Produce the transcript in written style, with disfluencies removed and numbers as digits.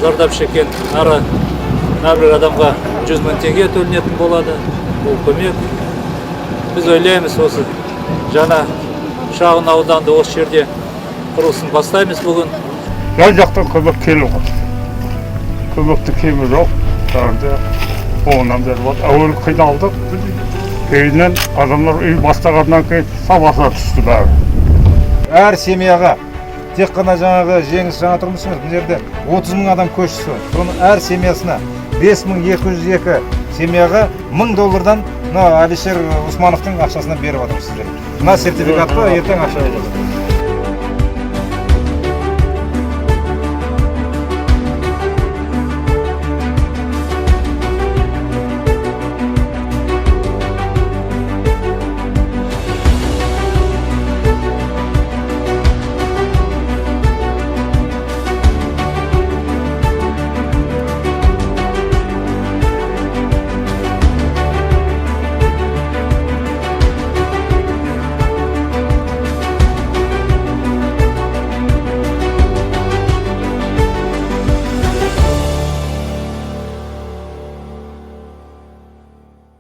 зардап шеккен әрбір адамға 100 мың теңге төленетін болады. Бұл көмек. Біз ойлаймыз, осы жаңа шағын ауданды осы жерде құрылысын бастаймыз бүгін. Жан жақтан көмек келіп отыр. Көмекті кемі жоқ. Оңынан беріп отыр. Әуелі қиналдық. Кейіннен адамдар үй бастағаннан кейін сабасына түсті бәрі. Әр семьяға тек қана жаңағы жеңіс жаңа тұрмысыңыз, бұл жерде 30 мың адам көшісі. Соның әр семьясына 5202 семьяға $1000 Әлишер Усмановтың ақшасынан беріп отырмыз сіздерге. Мына сертификатты ертең ақша аласыз.